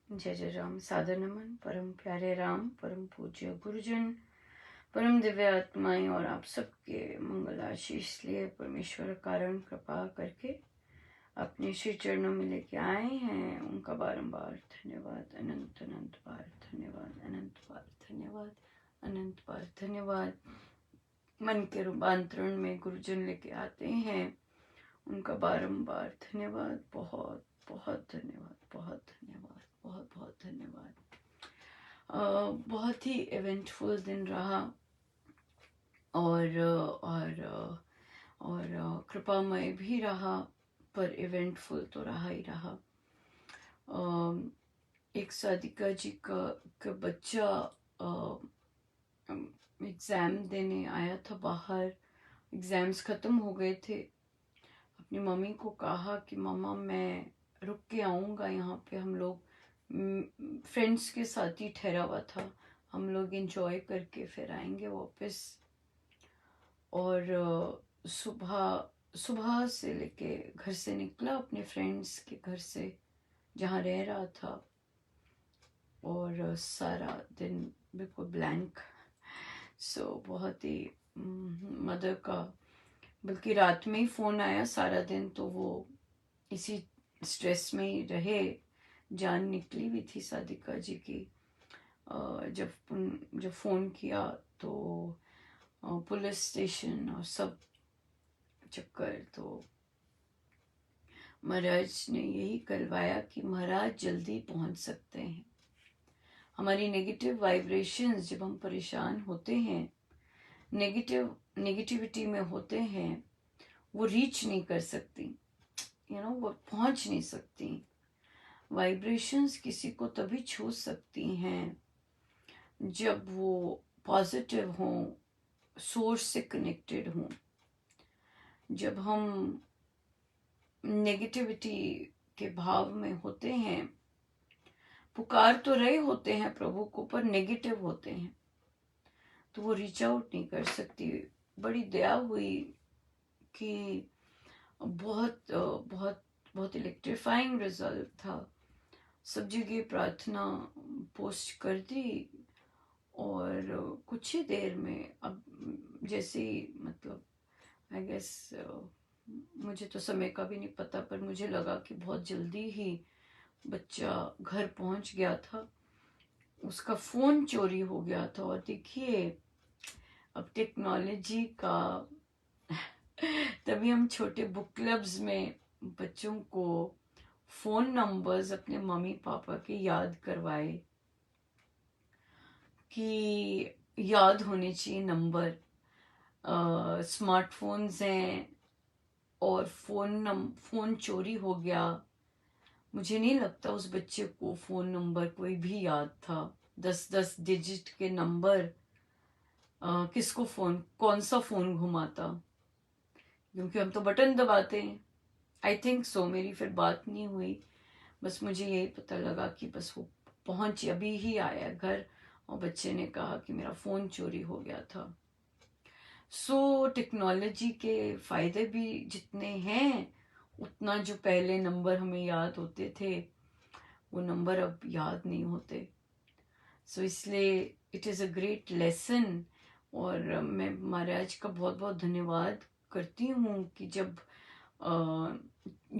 जय जय राम। सादर नमन परम प्यारे राम, परम पूज्य गुरुजन, परम दिव्य आत्माएं और आप सबके मंगल आशीष लिए परमेश्वर कारण कृपा करके अपने श्री चरणों में लेके आए हैं। उनका बारंबार धन्यवाद, अनंत अनंत बार धन्यवाद, अनंत बार धन्यवाद, अनंत बार धन्यवाद। मन के रूपांतरण में गुरुजन लेके आते हैं, उनका बारंबार धन्यवाद। बहुत बहुत धन्यवाद, बहुत धन्यवाद, बहुत बहुत धन्यवाद। बहुत ही इवेंटफुल दिन रहा और कृपामय भी रहा, पर इवेंटफुल तो रहा ही रहा। एक साधिका जी का बच्चा एग्ज़ाम देने आया था बाहर। एग्ज़ाम्स ख़त्म हो गए थे। अपनी मम्मी को कहा कि मम्मा मैं रुक के आऊँगा यहाँ पे, हम लोग फ्रेंड्स के साथ ही ठहरा हुआ था, हम लोग एंजॉय करके फिर आएंगे वापस। और सुबह से लेके घर से निकला, अपने फ्रेंड्स के घर से जहाँ रह रहा था, और सारा दिन बिल्कुल ब्लैंक। बहुत ही मदर का, बल्कि रात में ही फ़ोन आया। सारा दिन तो वो इसी स्ट्रेस में ही रहे। जान निकली हुई थी सादिका जी की। जब फ़ोन किया तो पुलिस स्टेशन और सब चक्कर, तो महाराज ने यही करवाया कि महाराज जल्दी पहुंच सकते हैं। हमारी नेगेटिव वाइब्रेशंस, जब हम परेशान होते हैं, नेगेटिविटी में होते हैं, वो रीच नहीं कर सकती, वो पहुंच नहीं सकती। वाइब्रेशंस किसी को तभी छू सकती हैं जब वो पॉजिटिव हों, सोर्स से कनेक्टेड हों। जब हम नेगेटिविटी के भाव में होते हैं, पुकार तो रहे होते हैं प्रभु को, पर नेगेटिव होते हैं, तो वो रीच आउट नहीं कर सकती। बड़ी दया हुई कि बहुत बहुत बहुत इलेक्ट्रीफाइंग रिजल्ट था। सब जगह प्रार्थना पोस्ट कर दी, और कुछ ही देर में, अब जैसे ही, मतलब आई गेस, मुझे तो समय का भी नहीं पता, पर मुझे लगा कि बहुत जल्दी ही बच्चा घर पहुंच गया था। उसका फ़ोन चोरी हो गया था। और देखिए, अब टेक्नोलॉजी का तभी हम छोटे बुक क्लब्स में बच्चों को फ़ोन नंबर्स अपने मम्मी पापा के याद करवाए कि याद होने चाहिए नंबर। स्मार्टफोन्स हैं और फ़ोन चोरी हो गया। मुझे नहीं लगता उस बच्चे को फ़ोन नंबर कोई भी याद था। 10-10 डिजिट के नंबर, किसको फ़ोन, कौन सा फ़ोन घुमाता, क्योंकि हम तो बटन दबाते हैं। I think so. मेरी फिर बात नहीं हुई, बस मुझे यही पता लगा कि बस वो पहुंच अभी ही आया घर, और बच्चे ने कहा कि मेरा फ़ोन चोरी हो गया था। टेक्नोलॉजी के फ़ायदे भी जितने हैं, उतना जो पहले नंबर हमें याद होते थे, वो नंबर अब याद नहीं होते। इसलिए it is a great lesson. और मैं महाराज का बहुत बहुत धन्यवाद करती हूँ कि जब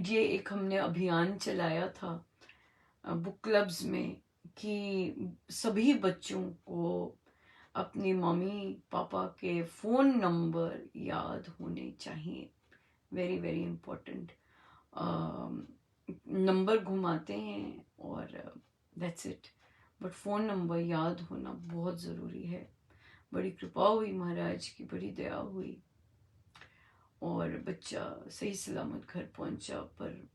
ये एक हमने अभियान चलाया था बुक क्लब्स में, कि सभी बच्चों को अपनी मम्मी पापा के फ़ोन नंबर याद होने चाहिए। Very very important. नंबर घुमाते हैं और that's it, but phone number याद होना बहुत ज़रूरी है। बड़ी कृपा हुई महाराज की, बड़ी दया हुई, और बच्चा सही सलामत घर पहुंचा। पर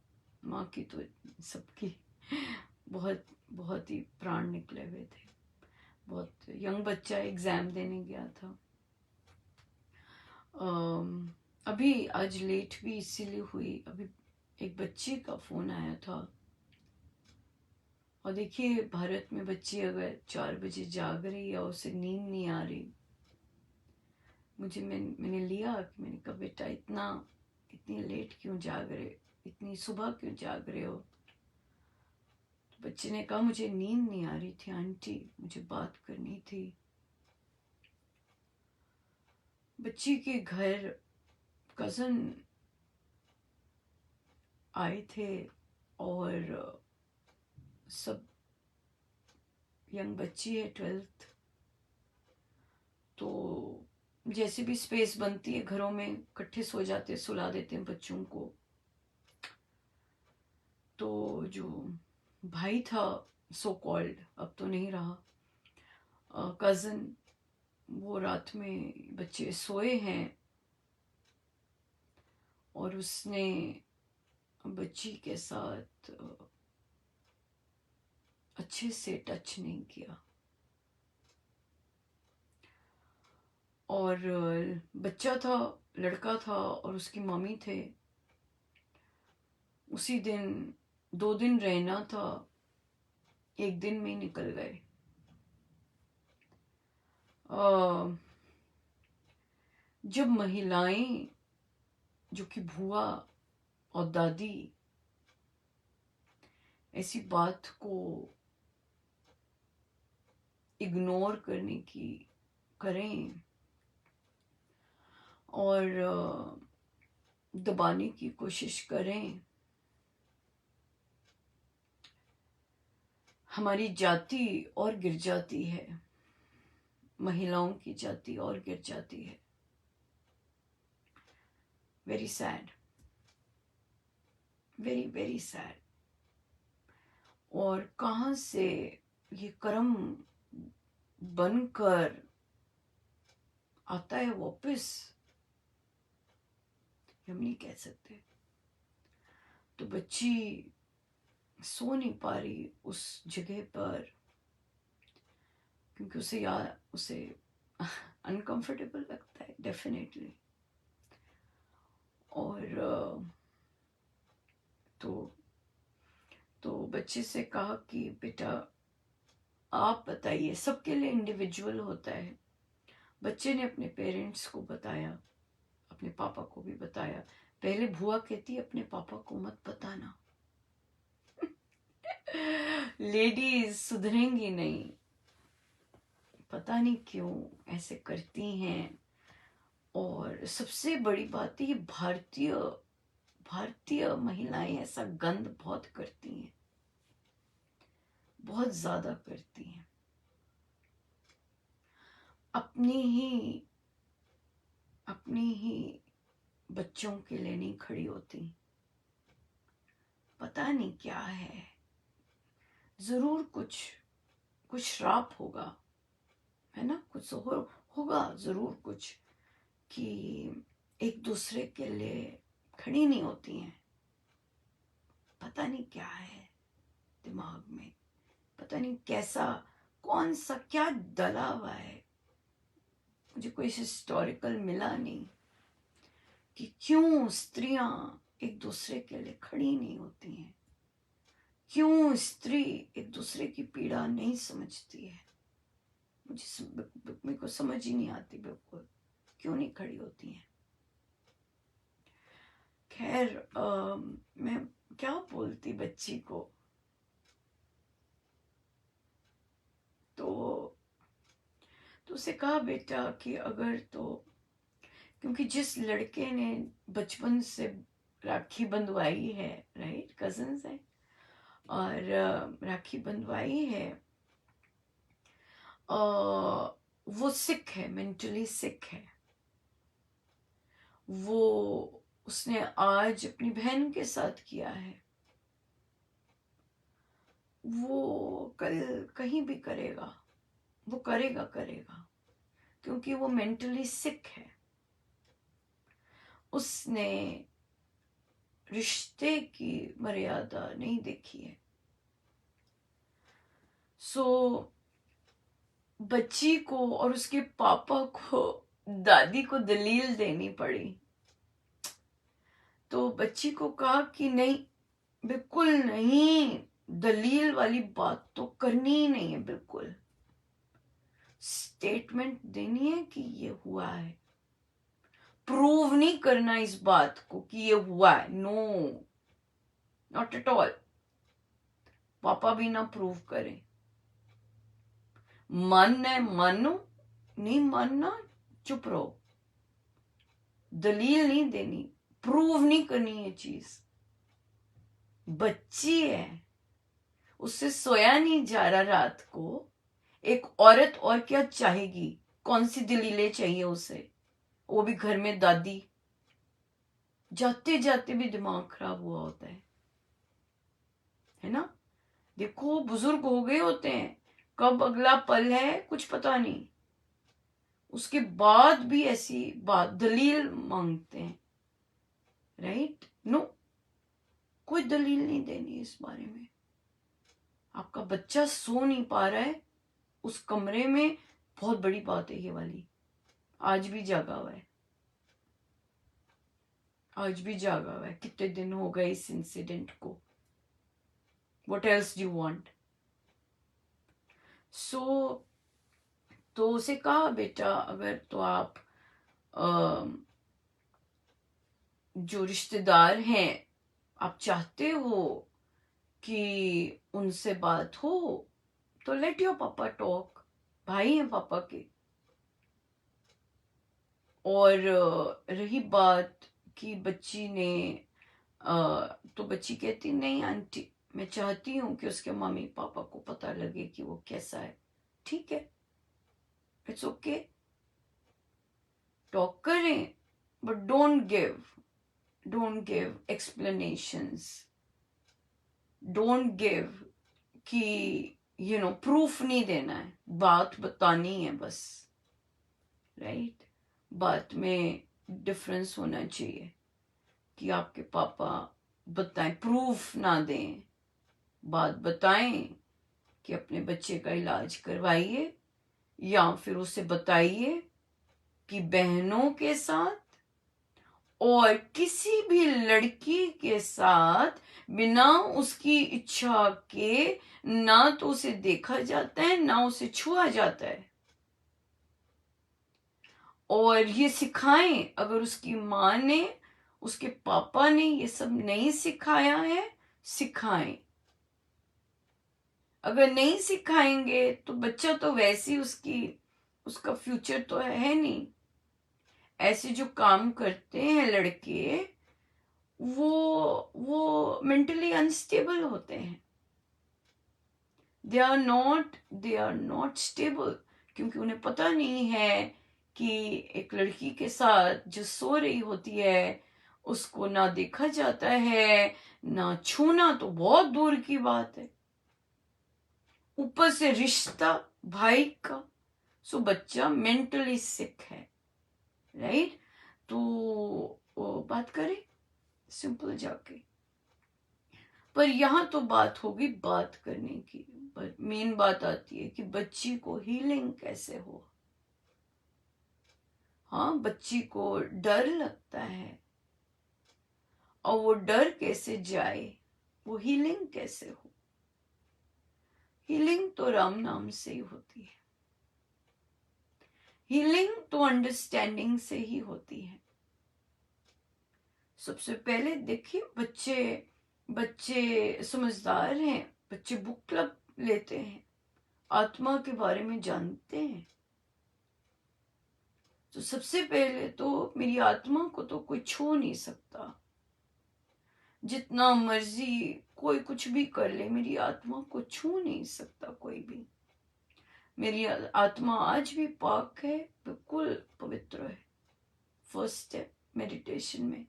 माँ की तो, सबकी बहुत बहुत ही प्राण निकले हुए थे। बहुत यंग बच्चा एग्ज़ाम देने गया था। अभी आज लेट भी इसीलिए हुई, अभी एक बच्चे का फ़ोन आया था। और देखिए, भारत में बच्ची अगर 4 बजे जाग रही है और उसे नींद नहीं आ रही, मैंने लिया कि मैंने कहा बेटा इतनी लेट क्यों जाग रहे, इतनी सुबह क्यों जाग रहे हो। बच्चे ने कहा मुझे नींद नहीं आ रही थी आंटी, मुझे बात करनी थी। बच्ची के घर कज़न आए थे और सब यंग बच्ची है 12th, तो जैसे भी स्पेस बनती है घरों में इकट्ठे सो जाते, सुला देते हैं बच्चों को। तो जो भाई था सो कॉल्ड, अब तो नहीं रहा, कज़न, वो रात में बच्चे सोए हैं और उसने बच्ची के साथ अच्छे से टच नहीं किया। और बच्चा था, लड़का था और उसकी मम्मी थे। उसी दिन 2 दिन रहना था, 1 दिन में ही निकल गए। जब महिलाएं, जो कि बुआ और दादी, ऐसी बात को इग्नोर करने की करें और दबाने की कोशिश करें, हमारी जाति और गिर जाती है, महिलाओं की जाति और गिर जाती है। Very sad, very very sad. और कहाँ से ये कर्म बनकर आता है वापस, हम नहीं कह सकते। तो बच्ची सो नहीं पा रही उस जगह पर, क्योंकि उसे अनकंफर्टेबल लगता है डेफिनेटली। और तो बच्चे से कहा कि बेटा आप बताइए, सबके लिए इंडिविजुअल होता है। बच्चे ने अपने पेरेंट्स को बताया, अपने पापा को भी बताया। पहले बुआ कहती अपने पापा को मत बताना, लेडीज सुधरेंगी नहीं, पता नहीं क्यों ऐसे करती हैं। और सबसे बड़ी बात है, ये भारतीय महिलाएं ऐसा गंद बहुत करती हैं, बहुत ज्यादा करती हैं। अपनी ही बच्चों के लिए नहीं खड़ी होती। पता नहीं क्या है, जरूर कुछ श्राप होगा, है ना, कुछ होगा जरूर कुछ, कि एक दूसरे के लिए खड़ी नहीं होती हैं। पता नहीं क्या है दिमाग में, पता नहीं कैसा, कौन सा क्या डला हुआ है। मुझे कोई हिस्टोरिकल मिला नहीं कि क्यों स्त्रियां एक दूसरे के लिए खड़ी नहीं होती हैं, क्यों स्त्री एक दूसरे की पीड़ा नहीं समझती है। मेरे को समझ ही नहीं आती बिल्कुल, क्यों नहीं खड़ी होती हैं। खैर, मैं क्या बोलती बच्ची को, तो उसे कहा बेटा कि अगर तो, क्योंकि जिस लड़के ने बचपन से राखी बंधवाई है, राइट, कजन्स है, और राखी बंधवाई है, वो सिक है, मेंटली सिक है। वो उसने आज अपनी बहन के साथ किया है, वो कल कहीं भी करेगा, वो करेगा, क्योंकि वो मेंटली सिक है। उसने रिश्ते की मर्यादा नहीं देखी है। सो बच्ची को और उसके पापा को दादी को दलील देनी पड़ी। तो बच्ची को कहा कि नहीं, बिल्कुल नहीं, दलील वाली बात तो करनी ही नहीं है, बिल्कुल स्टेटमेंट देनी है कि ये हुआ है, प्रूव नहीं करना इस बात को कि ये हुआ है, नो, नॉट एट ऑल। पापा भी ना प्रूव करें। मन है मानो, नहीं मानना चुप रहो, दलील नहीं देनी, प्रूव नहीं करनी ये चीज। बच्ची है, उससे सोया नहीं जा रहा रात को। एक औरत और क्या चाहेगी, कौन सी दलीलें चाहिए उसे, वो भी घर में दादी। जाते जाते भी दिमाग खराब हुआ होता है ना। देखो बुजुर्ग हो गए होते हैं, कब अगला पल है कुछ पता नहीं, उसके बाद भी ऐसी बात दलील मांगते हैं। राइट, नो, कोई दलील नहीं देनी इस बारे में। आपका बच्चा सो नहीं पा रहा है उस कमरे में, बहुत बड़ी बात है ये वाली। आज भी जागा हुआ है, आज भी जागा हुआ है। कितने दिन हो गए इस इंसिडेंट को, व्हाट एल्स डू वांट। सो तो उसे कहा बेटा अगर तो आप जो रिश्तेदार हैं आप चाहते हो कि उनसे बात हो तो लेट योर पापा टॉक, भाई हैं पापा के। और रही बात कि बच्ची ने तो बच्ची कहती नहीं आंटी, मैं चाहती हूं कि उसके मम्मी पापा को पता लगे कि वो कैसा है। ठीक है, इट्स ओके, टॉक करें, but don't give explanations, don't give कि प्रूफ नहीं देना है, बात बतानी है बस। राइट, बात में डिफरेंस होना चाहिए कि आपके पापा बताएं, प्रूफ ना दें, बात बताएं कि अपने बच्चे का इलाज करवाइए, या फिर उसे बताइए कि बहनों के साथ और किसी भी लड़की के साथ बिना उसकी इच्छा के ना तो उसे देखा जाता है ना उसे छुआ जाता है। और ये सिखाएं, अगर उसकी माँ ने उसके पापा ने ये सब नहीं सिखाया है, सिखाएं। अगर नहीं सिखाएंगे तो बच्चा तो वैसे ही उसका फ्यूचर तो है नहीं। ऐसे जो काम करते हैं लड़के, वो मेंटली अनस्टेबल होते हैं। दे आर नॉट स्टेबल, क्योंकि उन्हें पता नहीं है कि एक लड़की के साथ जो सो रही होती है उसको ना देखा जाता है, ना छूना तो बहुत दूर की बात है, ऊपर से रिश्ता भाई का। सो बच्चा मेंटली सिक है। राइट, तो बात करें सिंपल जाके। पर यहां तो बात होगी बात करने की, पर मेन बात आती है कि बच्ची को हीलिंग कैसे हो। हाँ, बच्ची को डर लगता है, और वो डर कैसे जाए, वो हीलिंग कैसे हो। हीलिंग तो राम नाम से ही होती है, हीलिंग तो अंडरस्टैंडिंग से ही होती है। सबसे पहले देखिए, बच्चे बच्चे समझदार हैं, बच्चे बुक क्लब लेते हैं, आत्मा के बारे में जानते हैं। तो सबसे पहले तो मेरी आत्मा को तो कोई छू नहीं सकता, जितना मर्जी कोई कुछ भी कर ले, मेरी आत्मा को छू नहीं सकता कोई भी। मेरी आत्मा आज भी पाक है, बिल्कुल पवित्र है। फर्स्ट स्टेप मेडिटेशन में।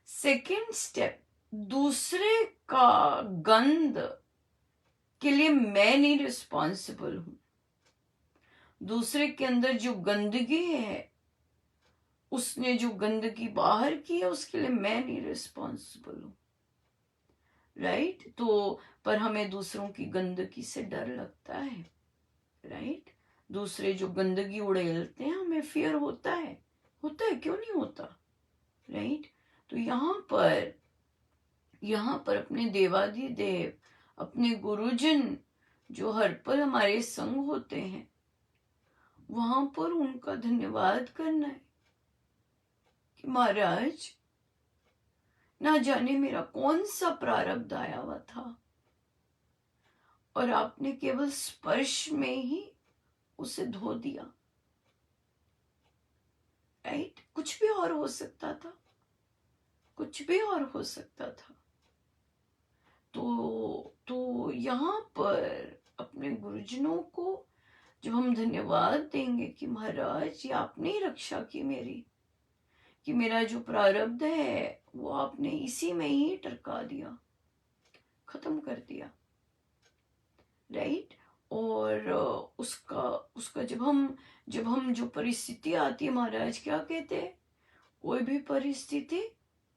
सेकंड स्टेप, दूसरे का गंध के लिए मैं नहीं रिस्पॉन्सिबल हूं। दूसरे के अंदर जो गंदगी है, उसने जो गंदगी बाहर की है, उसके लिए मैं नहीं रिस्पॉन्सिबल हूं। राइट, तो पर हमें दूसरों की गंदगी से डर लगता है। राइट, दूसरे जो गंदगी उड़ेलते हैं हमें फियर होता है क्यों नहीं होता। राइट, तो यहाँ पर अपने देवाधिदेव, अपने गुरुजन जो हर पल हमारे संग होते हैं, वहां पर उनका धन्यवाद करना है कि महाराज, ना जाने मेरा कौन सा प्रारब्ध आया हुआ था, और आपने केवल स्पर्श में ही उसे धो दिया। राइट, कुछ भी और हो सकता था, कुछ भी और हो सकता था। तो यहाँ पर अपने गुरुजनों को जब हम धन्यवाद देंगे कि महाराज ये आपने ही रक्षा की मेरी, कि मेरा जो प्रारब्ध है वो आपने इसी में ही टरका दिया, खत्म कर दिया। राइट, और उसका उसका जब हम जो परिस्थिति आती है, महाराज क्या कहते हैं, कोई भी परिस्थिति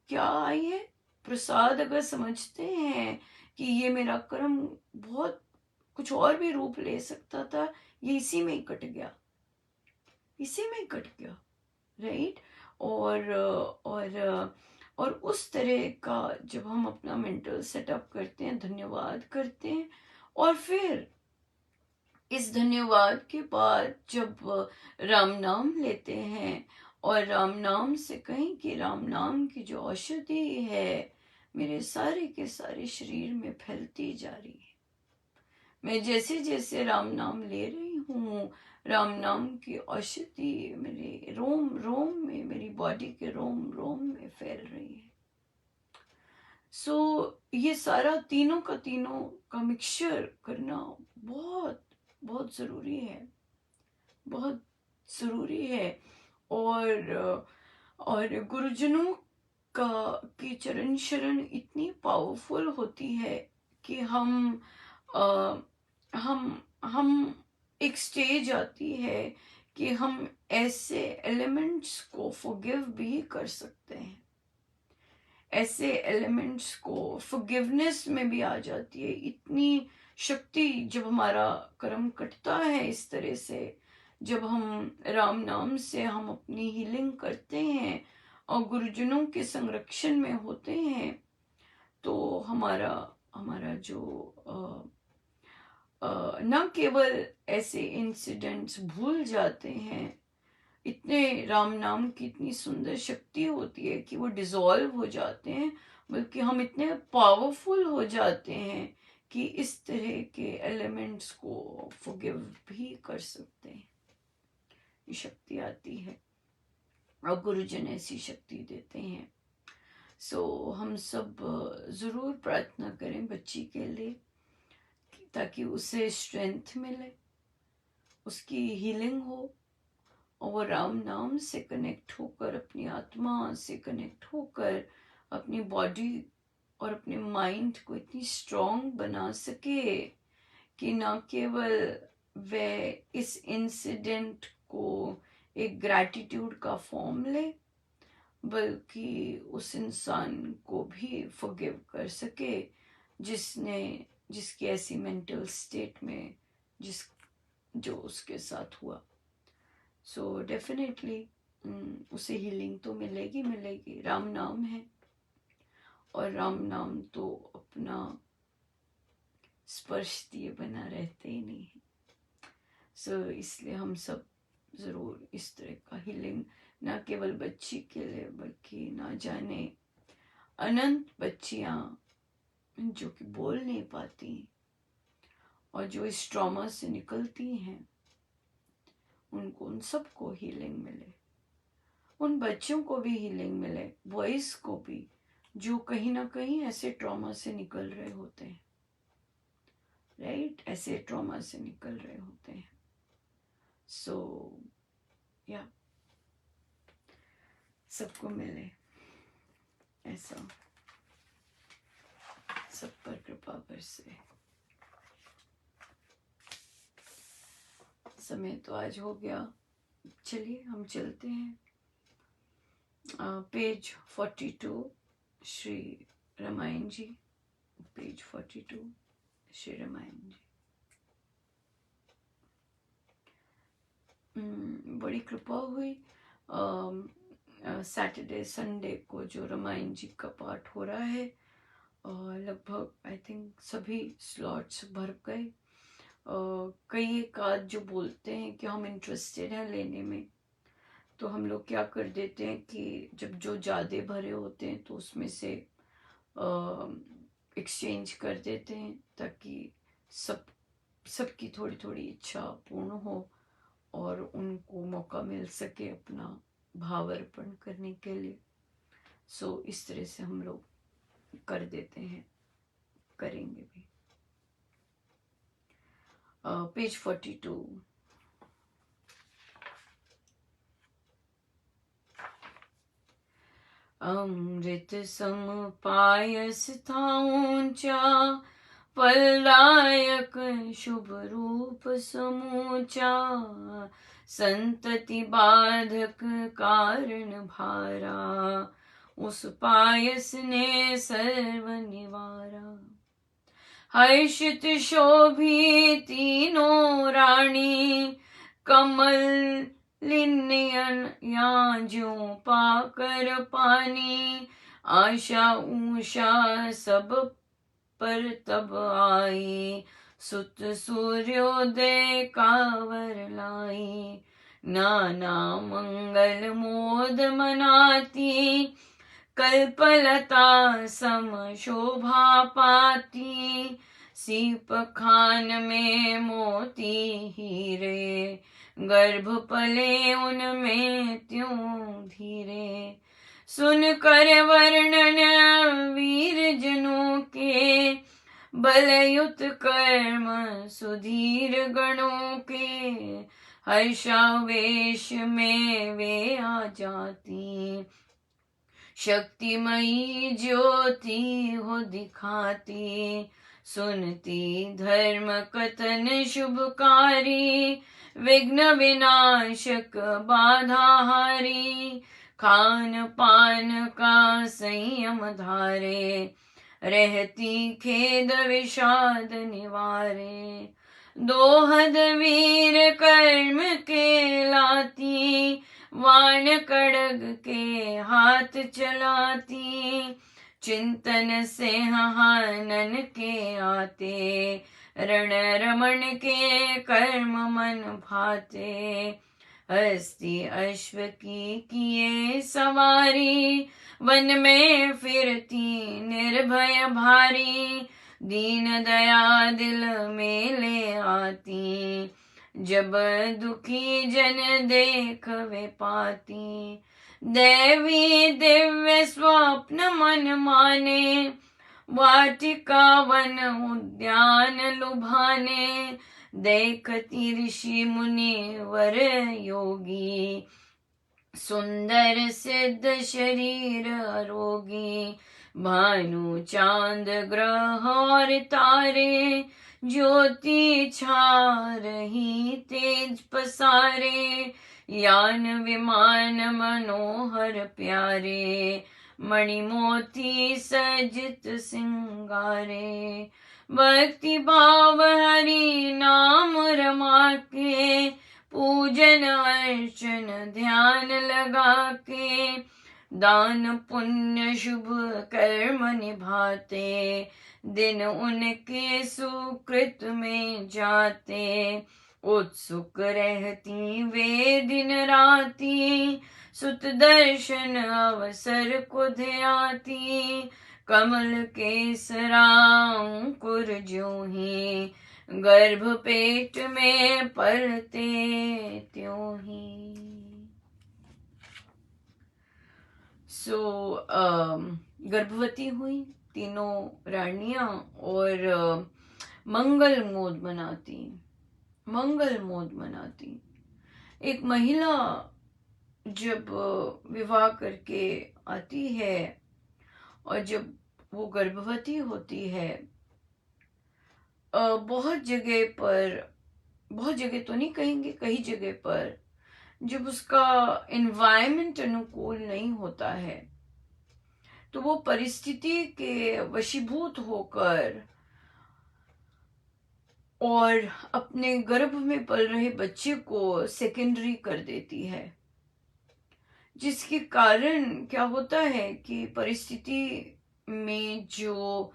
क्या आई है, प्रसाद अगर समझते हैं कि ये मेरा कर्म बहुत कुछ और भी रूप ले सकता था, ये इसी में ही कट गया, इसी में ही कट गया। राइट, और उस तरह का जब हम अपना मेंटल सेटअप करते हैं, धन्यवाद करते हैं, और फिर इस धन्यवाद के बाद जब राम नाम लेते हैं और राम नाम से कहें कि राम नाम की जो औषधि है मेरे सारे के सारे शरीर में फैलती जा रही है। मैं जैसे जैसे राम नाम ले रही हूँ, राम नाम की औषधि मेरे रोम रोम में, मेरी बॉडी के रोम रोम में फैल रही है। ये सारा तीनों का मिक्सचर करना बहुत बहुत ज़रूरी है, बहुत ज़रूरी है। और गुरुजनों का की चरण शरण इतनी पावरफुल होती है कि आ, हम एक स्टेज आती है कि हम ऐसे एलिमेंट्स को फॉरगिव भी कर सकते हैं, ऐसे एलिमेंट्स को फॉरगिवनेस में भी आ जाती है। इतनी शक्ति जब हमारा कर्म कटता है इस तरह से, जब हम राम नाम से हम अपनी हीलिंग करते हैं और गुरुजनों के संरक्षण में होते हैं, तो हमारा हमारा जो न केवल ऐसे इंसिडेंट्स भूल जाते हैं, इतने राम नाम की इतनी सुंदर शक्ति होती है कि वो डिसॉल्व हो जाते हैं, बल्कि हम इतने पावरफुल हो जाते हैं कि इस तरह के एलिमेंट्स को फॉरगिव भी कर सकते हैं। ये शक्ति आती है और गुरुजन ऐसी शक्ति देते हैं। हम सब जरूर प्रार्थना करें बच्ची के लिए, ताकि उसे स्ट्रेंथ मिले, उसकी हीलिंग हो, और वो राम नाम से कनेक्ट होकर, अपनी आत्मा से कनेक्ट होकर, अपनी बॉडी और अपने माइंड को इतनी स्ट्रांग बना सके कि ना केवल वह इस इंसिडेंट को एक ग्रैटिट्यूड का फॉर्म ले, बल्कि उस इंसान को भी फॉरगिव कर सके जिसकी ऐसी मेंटल स्टेट में जो उसके साथ हुआ। डेफिनेटली उसे हीलिंग तो मिलेगी मिलेगी। राम नाम है, और राम नाम तो अपना स्पर्श दिए बना रहते ही नहीं है। इसलिए हम सब जरूर इस तरह का हीलिंग, ना केवल बच्ची के लिए बल्कि ना जाने अनंत बच्चियां जो कि बोल नहीं पाती और जो इस ट्रॉमा से निकलती हैं, उन सबको हीलिंग मिले, उन बच्चों को भी हीलिंग मिले, बॉयज को भी जो कहीं ना कहीं ऐसे ट्रॉमा से निकल रहे होते हैं। राइट, ऐसे ट्रॉमा से निकल रहे होते हैं। या सबको मिले, ऐसा सब पर कृपा बरसे। समय तो आज हो गया, चलिए हम चलते हैं। पेज 42 श्री रामायण जी, पेज 42 श्री रामायण जी। बड़ी कृपा हुई, सैटरडे संडे को जो रामायण जी का पाठ हो रहा है, और लगभग आई थिंक सभी स्लॉट्स भर गए। कई एक आध जो बोलते हैं कि हम इंटरेस्टेड हैं लेने में, तो हम लोग क्या कर देते हैं कि जब जो ज़्यादा भरे होते हैं तो उसमें से एक्सचेंज कर देते हैं, ताकि सब सबकी थोड़ी थोड़ी इच्छा पूर्ण हो और उनको मौका मिल सके अपना भाव अर्पण करने के लिए। सो इस तरह से हम लोग कर देते हैं, करेंगे भी। पेज 42। अमृत सम पायस था ऊंचा, फलदायक शुभ रूप समूचा, संतति बाधक कारण भारा, उस पायस ने सर्व निवारा। हर्षित शोभी तीनों रानी, कमल लिन्नयन याजो पाकर पानी, आशा ऊषा सब पर तब आई, सुत सूर्योदय कावर लाई। नाना मंगल मोद मनाती, कल्पलता सम शोभा पाती, सीप खान में मोती हीरे, गर्भ पले उनमें त्यों धीरे। सुन कर वर्णन वीर जनों के, बलयुत कर्म सुधीर गणों के, हर्षावेश में वे आ जाती, शक्तिमयी ज्योति हो दिखाती। सुनती धर्म कथन शुभकारी, विघ्न विनाशक बाधाहारी, खान पान का संयम धारे, रहती खेद विषाद निवारे। दोहद वीर कर्म के लाती, वाण कड़ग के हाथ चलाती, चिंतन से हनन के आते, रण रमण के कर्म मन भाते। हस्ती अश्व की किए सवारी, वन में फिरती निर्भय भारी, दीन दया दिल में ले आती, जब दुखी जन देख वे पाती। देवी दिव्य स्वप्न मन माने, वाटिका वन उद्यान लुभाने, देखती ऋषि मुनि वर योगी, सुंदर सिद्ध शरीर रोगी। भानु चांद ग्रह और तारे, ज्योति छा रही तेज पसारे, यान विमान मनोहर प्यारे, मणि मोती सजित सिंगारे। भक्ति भाव हरि नाम रमा के, पूजन अर्चन ध्यान लगा के, दान पुण्य शुभ कर्म निभाते, दिन उनके सुकृत में जाते। उत्सुक रहती वे दिन राती, सुत दर्शन अवसर को ध्याती। कमल केसरा अंकुर ज्यों ही, गर्भ पेट में पलते त्यों ही। गर्भवती हुई तीनों रानियां और मंगल मोद मनाती। एक महिला जब विवाह करके आती है और जब वो गर्भवती होती है, बहुत जगह तो नहीं कहेंगे, कई जगह पर जब उसका एनवायरनमेंट अनुकूल नहीं होता है तो वो परिस्थिति के वशीभूत होकर और अपने गर्भ में पल रहे बच्चे को सेकेंडरी कर देती है, जिसके कारण क्या होता है कि परिस्थिति में जो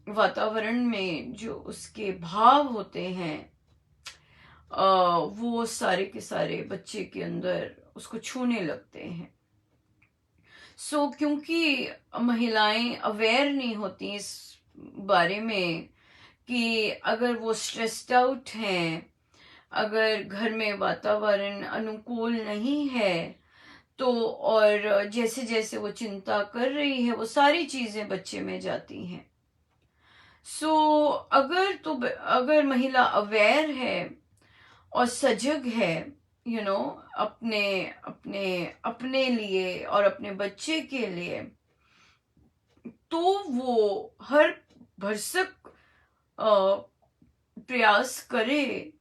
वातावरण में जो उसके भाव होते हैं, वो सारे के सारे बच्चे के अंदर उसको छूने लगते हैं। क्योंकि महिलाएं अवेयर नहीं होती इस बारे में कि अगर वो स्ट्रेस्ड आउट हैं, अगर घर में वातावरण अनुकूल नहीं है, तो और जैसे जैसे वो चिंता कर रही है वो सारी चीजें बच्चे में जाती हैं। सो अगर महिला अवेयर है और सजग है, अपने अपने अपने लिए और अपने बच्चे के लिए, तो वो हर भरसक प्रयास करे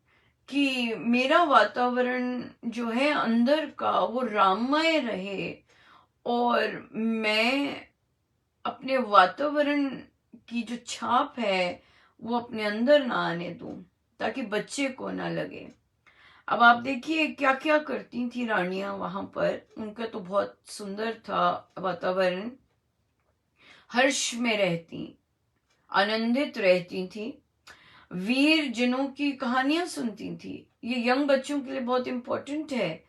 कि मेरा वातावरण जो है अंदर का वो राममय रहे, और मैं अपने वातावरण की जो छाप है वो अपने अंदर ना आने दूं, ताकि बच्चे को ना लगे। अब आप देखिए क्या क्या करती थी रानियां वहां पर, उनका तो बहुत सुंदर था वातावरण, हर्ष में रहती, आनंदित रहती थी, वीर जिनों की कहानियां सुनती थी। ये यंग बच्चों के लिए बहुत इम्पोर्टेंट है।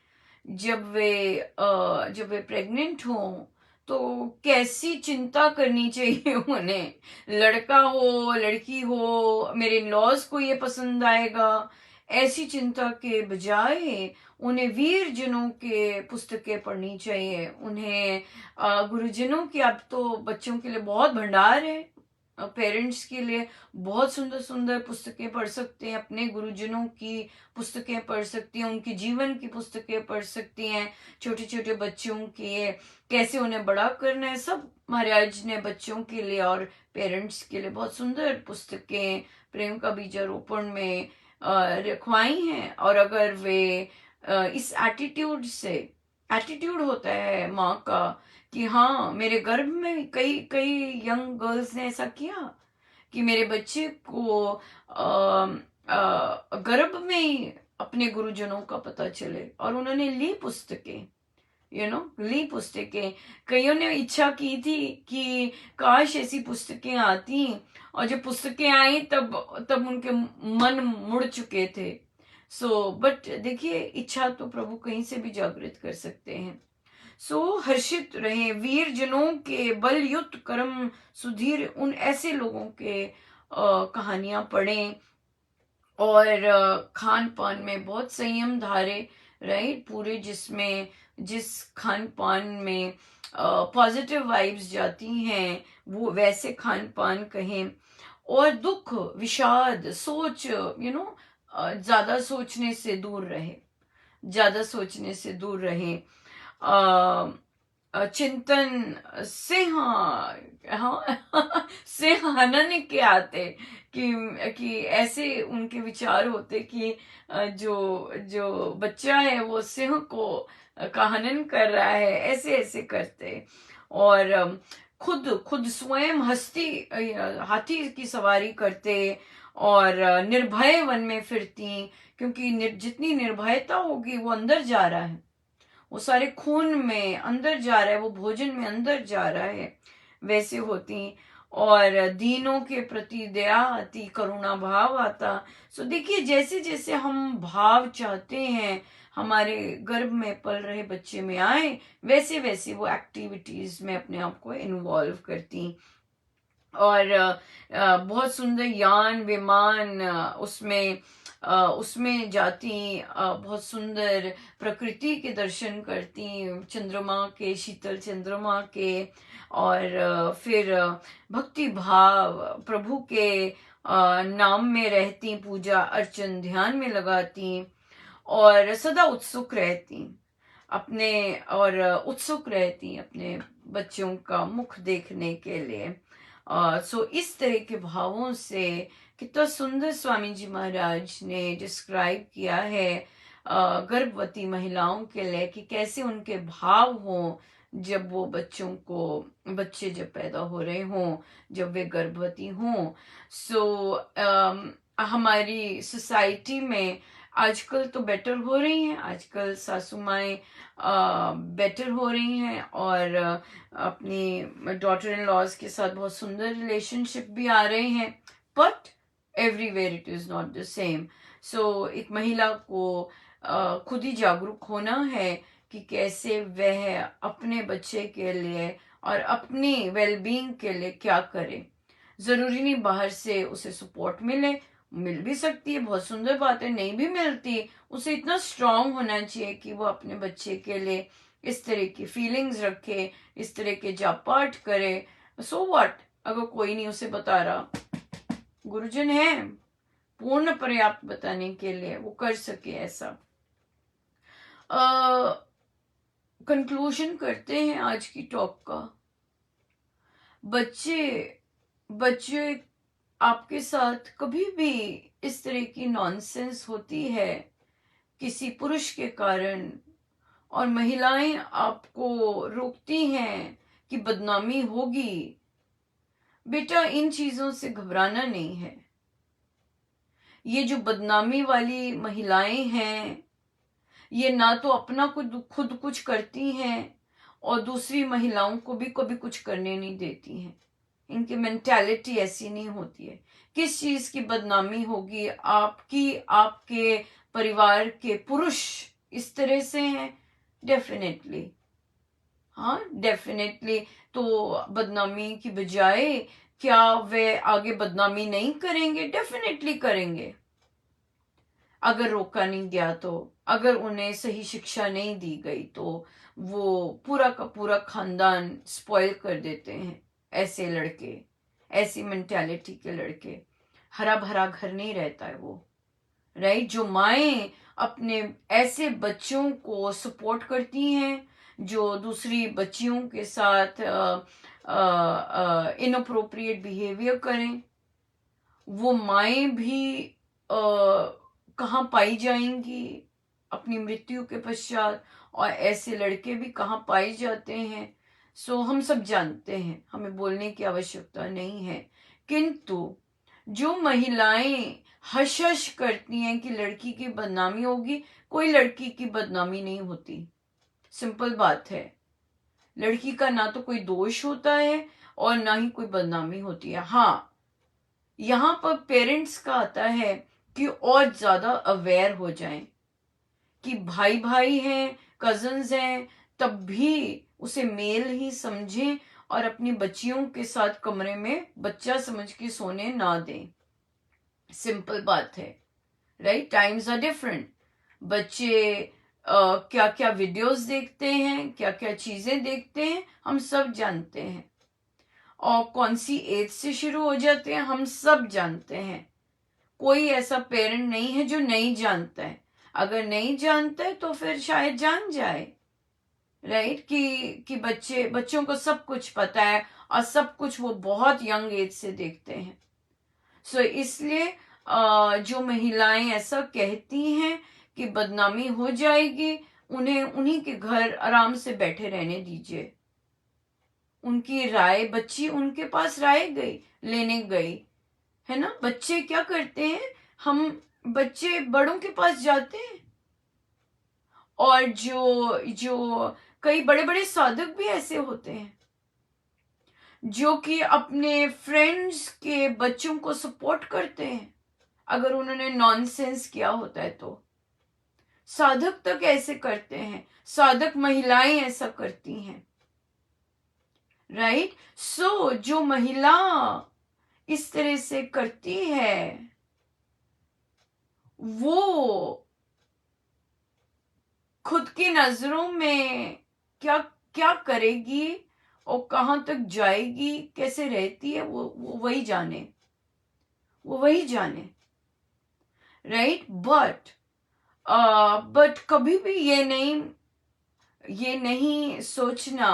जब वे प्रेग्नेंट हों तो कैसी चिंता करनी चाहिए उन्हें, लड़का हो लड़की हो, मेरे लॉज को ये पसंद आएगा, ऐसी चिंता के बजाय उन्हें वीर जनों के पुस्तकें पढ़नी चाहिए। उन्हें गुरुजनों की, अब तो बच्चों के लिए बहुत भंडार है, पेरेंट्स के लिए बहुत सुंदर सुंदर पुस्तकें पढ़ सकते हैं, अपने गुरुजनों की पुस्तकें पढ़ सकती हैं, उनके जीवन की पुस्तकें पढ़ सकती हैं, छोटे छोटे बच्चों के कैसे उन्हें बड़ा करना है, सब महाराज ने बच्चों के लिए और पेरेंट्स के लिए बहुत सुंदर पुस्तकें प्रेम का बीजारोपण में रखवाई हैं। और अगर वे इस एटीट्यूड होता है माँ का कि हाँ, मेरे गर्भ में कई कई यंग गर्ल्स ने ऐसा किया कि मेरे बच्चे को गर्भ में ही अपने गुरुजनों का पता चले, और उन्होंने ली पुस्तकें, ली पुस्तकें। कईयों ने इच्छा की थी कि काश ऐसी पुस्तकें आती, और जब पुस्तकें आई तब उनके मन मुड़ चुके थे। बट देखिए, इच्छा तो प्रभु कहीं से भी जागृत कर सकते हैं। हर्षित रहे, वीर जनों के बल युक्त कर्म सुधीर, उन ऐसे लोगों के कहानियां पढ़ें, और खान पान में बहुत संयम धारे, राइट, पूरे जिस खान पान में पॉजिटिव वाइब्स जाती हैं वो वैसे खान पान कहें। और दुख विषाद सोच, ज्यादा सोचने से दूर रहे, ज्यादा सोचने से दूर रहे। चिंतन सिंह, हाँ सिंह हनन के आते, कि ऐसे उनके विचार होते कि जो जो बच्चा है वो सिंह का हनन कर रहा है, ऐसे ऐसे करते। और खुद स्वयं हाथी की सवारी करते, और निर्भय वन में फिरती, क्योंकि जितनी निर्भयता होगी वो अंदर जा रहा है, वो सारे खून में अंदर जा रहा है, वो भोजन में अंदर जा रहा है, वैसे होती। और दीनों के प्रति दया आती, करुणा भाव आता। देखिए, जैसे जैसे हम भाव चाहते हैं हमारे गर्भ में पल रहे बच्चे में आए, वैसे वैसे वो एक्टिविटीज में अपने आप को इन्वॉल्व करती। और बहुत सुंदर यान विमान उसमें जाती, बहुत सुंदर प्रकृति के दर्शन करती, चंद्रमा के, शीतल चंद्रमा के। और फिर भक्ति भाव प्रभु के नाम में रहती, पूजा अर्चन ध्यान में लगाती, और सदा उत्सुक रहती अपने बच्चों का मुख देखने के लिए। इस तरह के भावों से कितना सुंदर स्वामी जी महाराज ने डिस्क्राइब किया है गर्भवती महिलाओं के लिए, कि कैसे उनके भाव हों जब वो बच्चे जब पैदा हो रहे हों, जब वे गर्भवती हों। हमारी सोसाइटी में आजकल तो बेटर हो रही हैं, आजकल सासू माएँ बेटर हो रही हैं, और अपनी डॉटर इन लॉज के साथ बहुत सुंदर रिलेशनशिप भी आ रहे हैं। But everywhere it is not the same. एक महिला को खुद ही जागरूक होना है कि कैसे वह अपने बच्चे के लिए और अपनी वेलबींग के लिए क्या करे। जरूरी नहीं बाहर से उसे सपोर्ट मिल भी सकती है, बहुत सुंदर बात है, नहीं भी मिलती, उसे इतना स्ट्रांग होना चाहिए कि वो अपने बच्चे के लिए इस तरह की फीलिंग्स रखे, इस तरह के जाप पाठ करे। सो व्हाट, अगर कोई नहीं उसे बता रहा, गुरुजन है पूर्ण पर्याप्त बताने के लिए, वो कर सके ऐसा। कंक्लूजन करते हैं आज की टॉक का। बच्चे बच्चे आपके साथ कभी भी इस तरह की नॉनसेंस होती है किसी पुरुष के कारण, और महिलाएं आपको रोकती हैं कि बदनामी होगी, बेटा इन चीजों से घबराना नहीं है। ये जो बदनामी वाली महिलाएं हैं, ये ना तो अपना खुद कुछ करती हैं और दूसरी महिलाओं को भी कभी कुछ करने नहीं देती हैं। इनकी मेंटालिटी ऐसी नहीं होती है। किस चीज की बदनामी होगी? आपकी, आपके परिवार के पुरुष इस तरह से हैं, डेफिनेटली, हाँ डेफिनेटली। तो बदनामी की बजाय क्या वे आगे बदनामी नहीं करेंगे? डेफिनेटली करेंगे, अगर रोका नहीं गया तो, अगर उन्हें सही शिक्षा नहीं दी गई तो। वो पूरा का पूरा खानदान स्पॉइल कर देते हैं ऐसे लड़के, ऐसी मेंटालिटी के लड़के। हरा भरा घर नहीं रहता है वो, राइट। जो माएं अपने ऐसे बच्चों को सपोर्ट करती हैं जो दूसरी बच्चियों के साथ इनअप्रोप्रिएट बिहेवियर करें, वो माएं भी कहाँ पाई जाएंगी अपनी मृत्यु के पश्चात, और ऐसे लड़के भी कहाँ पाए जाते हैं। सो हम सब जानते हैं, हमें बोलने की आवश्यकता नहीं है। किंतु जो महिलाएं हश हश करती हैं कि लड़की की बदनामी होगी, कोई लड़की की बदनामी नहीं होती। सिंपल बात है, लड़की का ना तो कोई दोष होता है और ना ही कोई बदनामी होती है। हाँ, यहाँ पर पेरेंट्स का आता है कि और ज्यादा अवेयर हो जाएं कि भाई भाई हैं, कजन्स हैं, तब भी उसे मेल ही समझें और अपनी बच्चियों के साथ कमरे में बच्चा समझ के सोने ना दें। सिंपल बात है, राइट। Times are different. बच्चे क्या क्या वीडियोस देखते हैं, क्या क्या चीजें देखते हैं, हम सब जानते हैं। और कौन सी एज से शुरू हो जाते हैं, हम सब जानते हैं। कोई ऐसा पेरेंट नहीं है जो नहीं जानता है। अगर नहीं जानता है तो फिर शायद जान जाए, राइट। कि बच्चों को सब कुछ पता है और सब कुछ वो बहुत यंग एज से देखते हैं। सो इसलिए जो महिलाएं ऐसा कहती हैं कि बदनामी हो जाएगी, उन्हें उन्हीं के घर आराम से बैठे रहने दीजिए। उनकी राय, बच्ची उनके पास राय गई लेने गई है ना। बच्चे क्या करते हैं, हम बच्चे बड़ों के पास जाते हैं, और जो जो कई बड़े बड़े साधक भी ऐसे होते हैं जो कि अपने फ्रेंड्स के बच्चों को सपोर्ट करते हैं अगर उन्होंने नॉनसेंस किया होता है तो। साधक तक ऐसे करते हैं, साधक महिलाएं ऐसा करती हैं, राइट। सो जो महिला इस तरह से करती है, वो खुद की नजरों में क्या क्या करेगी और कहां तक जाएगी, कैसे रहती है, वो वही जाने, वो वही जाने, राइट। बट कभी भी ये नहीं सोचना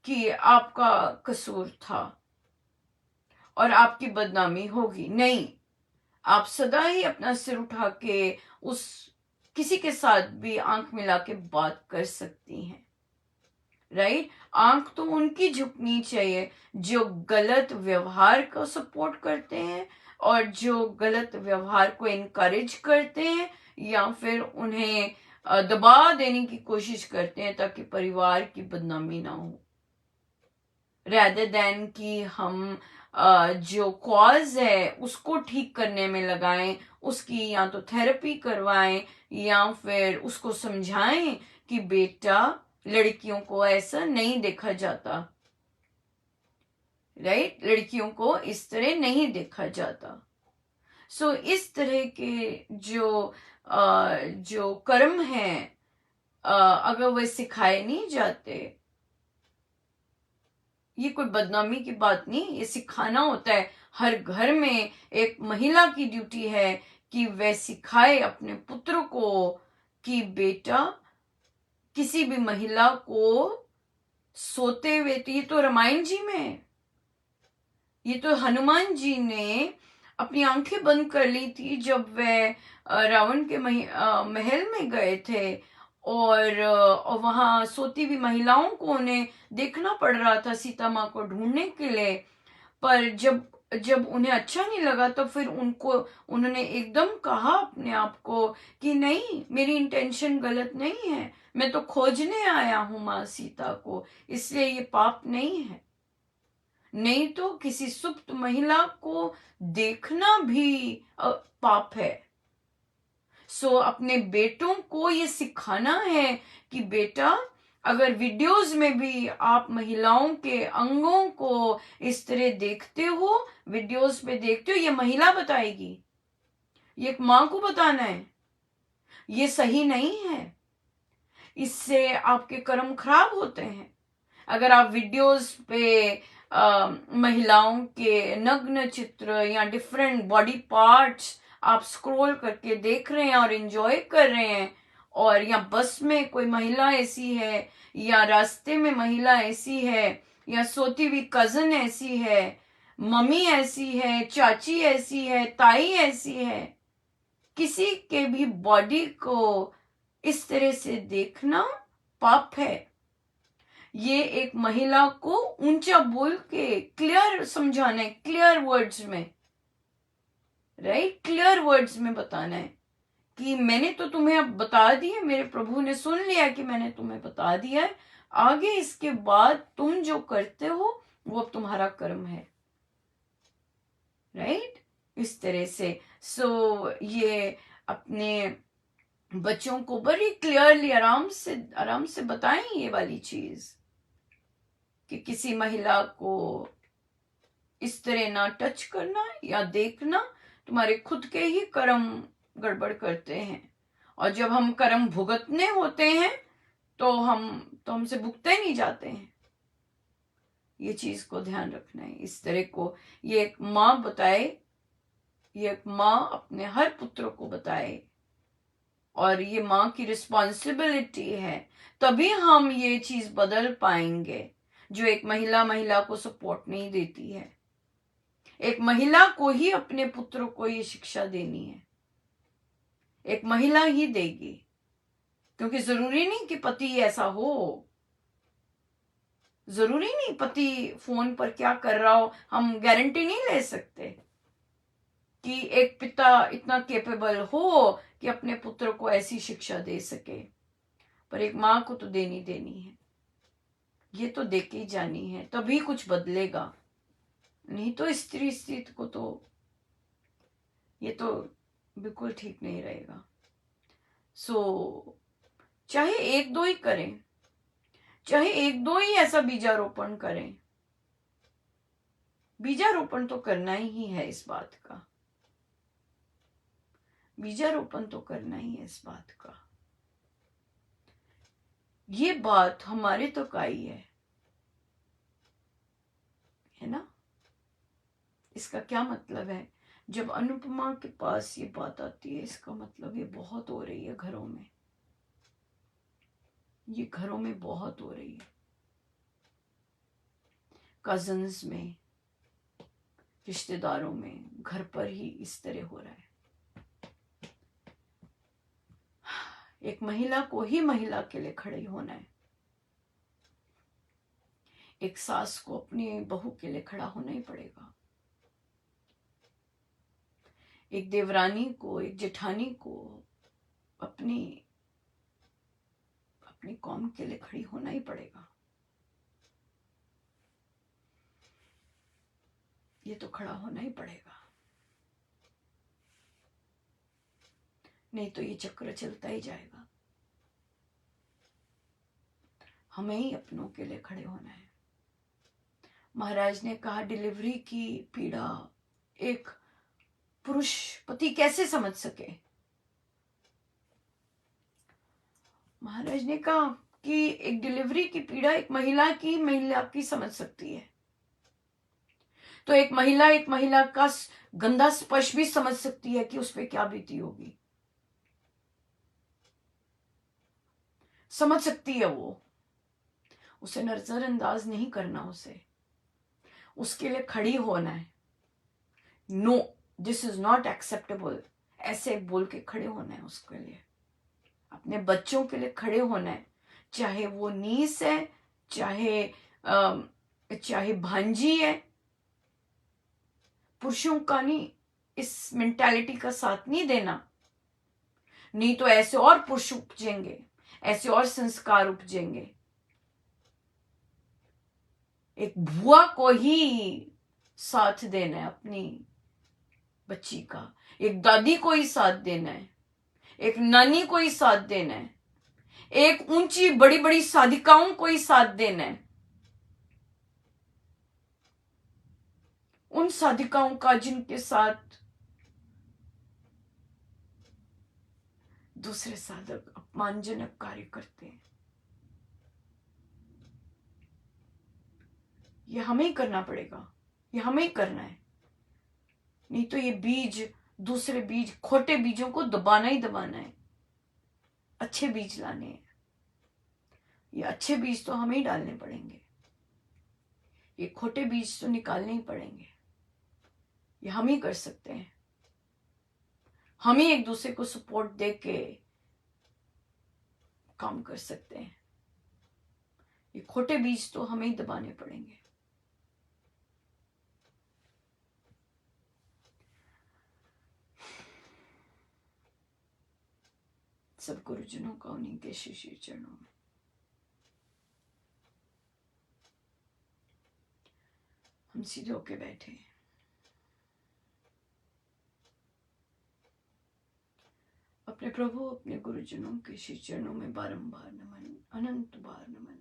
कि आपका कसूर था और आपकी बदनामी होगी। नहीं, आप सदा ही अपना सिर उठा के उस किसी के साथ भी आंख मिला के बात कर सकती हैं, राइट। आंख तो उनकी झुकनी चाहिए जो गलत व्यवहार को सपोर्ट करते हैं और जो गलत व्यवहार को इनकरेज करते हैं या फिर उन्हें दबा देने की कोशिश करते हैं ताकि परिवार की बदनामी ना हो, रेदर देन कि हम जो कॉज है उसको ठीक करने में लगाएं, उसकी या तो थेरेपी करवाएं या फिर उसको समझाएं कि बेटा लड़कियों को ऐसा नहीं देखा जाता, राइट, लड़कियों को इस तरह नहीं देखा जाता। सो इस तरह के जो कर्म हैं, अगर वे सिखाए नहीं जाते, ये कोई बदनामी की बात नहीं, ये सिखाना होता है। हर घर में एक महिला की ड्यूटी है कि वह सिखाए अपने पुत्र को कि बेटा, किसी भी महिला को सोते हुए, तो ये तो रामायण जी में है, ये तो हनुमान जी ने अपनी आंखें बंद कर ली थी जब वह रावण के महल में गए थे, और वहां सोती हुई महिलाओं को उन्हें देखना पड़ रहा था सीता माँ को ढूंढने के लिए। पर जब जब उन्हें अच्छा नहीं लगा तो फिर उन्होंने एकदम कहा अपने आप को कि नहीं, मेरी इंटेंशन गलत नहीं है, मैं तो खोजने आया हूं माँ सीता को, इसलिए ये पाप नहीं है। नहीं तो किसी सुप्त महिला को देखना भी पाप है। सो अपने बेटों को ये सिखाना है कि बेटा, अगर वीडियोस में भी आप महिलाओं के अंगों को इस तरह देखते हो, वीडियोस पे देखते हो, ये महिला बताएगी, ये एक माँ को बताना है, ये सही नहीं है, इससे आपके कर्म खराब होते हैं। अगर आप वीडियोस पे महिलाओं के नग्न चित्र या डिफरेंट बॉडी पार्ट्स आप स्क्रॉल करके देख रहे हैं और एंजॉय कर रहे हैं, और या बस में कोई महिला ऐसी है, या रास्ते में महिला ऐसी है, या सोती हुई कजन ऐसी है, मम्मी ऐसी है, चाची ऐसी है, ताई ऐसी है, किसी के भी बॉडी को इस तरह से देखना पाप है। ये एक महिला को ऊंचा बोल के क्लियर समझाना है, क्लियर वर्ड्स में, राइट, क्लियर वर्ड्स में बताना है कि मैंने तो तुम्हें अब बता दिया, मेरे प्रभु ने सुन लिया कि मैंने तुम्हें बता दिया है, आगे इसके बाद तुम जो करते हो वो अब तुम्हारा कर्म है, राइट, इस तरह से। सो ये अपने बच्चों को बड़ी क्लियरली आराम से बताएं ये वाली चीज कि किसी महिला को इस तरह ना टच करना या देखना, तुम्हारे खुद के ही कर्म गड़बड़ करते हैं, और जब हम कर्म भुगतने होते हैं तो हमसे भुगते नहीं जाते हैं। ये चीज को ध्यान रखना है। इस तरह को ये एक माँ बताए, ये एक माँ अपने हर पुत्र को बताए, और ये माँ की रिस्पॉन्सिबिलिटी है, तभी हम ये चीज बदल पाएंगे। जो एक महिला को सपोर्ट नहीं देती है, एक महिला को ही अपने पुत्र को ये शिक्षा देनी है, एक महिला ही देगी, क्योंकि जरूरी नहीं कि पति ऐसा हो, जरूरी नहीं पति फोन पर क्या कर रहा हो, हम गारंटी नहीं ले सकते कि एक पिता इतना केपेबल हो कि अपने पुत्र को ऐसी शिक्षा दे सके, पर एक माँ को तो देनी है, ये तो देके ही जानी है, तभी कुछ बदलेगा, नहीं तो स्त्री स्थिति को तो ये तो बिल्कुल ठीक नहीं रहेगा। सो चाहे एक दो ही करें, चाहे एक दो ही ऐसा बीजारोपण करें, बीजारोपण तो करना ही है इस बात का, बीजारोपण तो करना ही है इस बात का। ये बात हमारे तक आई है ना। इसका क्या मतलब है, जब अनुपमा के पास ये बात आती है, इसका मतलब ये बहुत हो रही है घरों में, ये घरों में बहुत हो रही है, कजन्स में, रिश्तेदारों में, घर पर ही इस तरह हो रहा है। एक महिला को ही महिला के लिए खड़े होना है, एक सास को अपनी बहू के लिए खड़ा होना ही पड़ेगा, एक देवरानी को, एक जेठानी को अपनी अपनी कौम के लिए खड़ी होना ही पड़ेगा। ये तो खड़ा होना ही पड़ेगा, नहीं तो ये चक्र चलता ही जाएगा। हमें ही अपनों के लिए खड़े होना है, महाराज ने कहा डिलीवरी की पीड़ा एक पुरुष पति कैसे समझ सके। महाराज ने कहा कि एक डिलीवरी की पीड़ा एक महिला की समझ सकती है, तो एक महिला का गंदा स्पर्श भी समझ सकती है कि उस पर क्या बीती होगी, समझ सकती है। वो उसे नजरअंदाज नहीं करना, उसे उसके लिए खड़ी होना है। No, this is not acceptable, ऐसे बोल के खड़े होना है उसके लिए। अपने बच्चों के लिए खड़े होना है, चाहे वो नीस है, चाहे चाहे भांजी है। पुरुषों का नहीं, इस मेंटालिटी का साथ नहीं देना, नहीं तो ऐसे और पुरुष उपजेंगे, ऐसे और संस्कार उपजेंगे। एक बुआ को ही साथ देना है अपनी बच्ची का, एक दादी को ही साथ देना है, एक नानी को ही साथ देना है, एक ऊंची बड़ी बड़ी साधिकाओं को ही साथ देना है। उन साधिकाओं का जिनके साथ दूसरे साधक अपमानजनक कार्य करते हैं, ये हमें ही करना पड़ेगा, ये हमें ही करना है। नहीं तो ये बीज, दूसरे बीज, खोटे बीजों को दबाना ही दबाना है, अच्छे बीज लाने हैं। ये अच्छे बीज तो हमें ही डालने पड़ेंगे, ये खोटे बीज तो निकालने ही पड़ेंगे। ये हम ही कर सकते हैं, हम ही एक दूसरे को सपोर्ट दे के काम कर सकते हैं। ये खोटे बीज तो हमें ही दबाने पड़ेंगे। सब गुरुजनों का उन्हीं के शिष्य चरणों में। हम सीधे होके बैठे, अपने प्रभु अपने गुरुजनों के श्री चरणों में बारंबार नमन, अनंत बार नमन।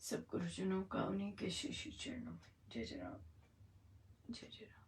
सब गुरुजनों का उन्हीं के शिष्य चरणों में। जय जय राम, जय जय राम।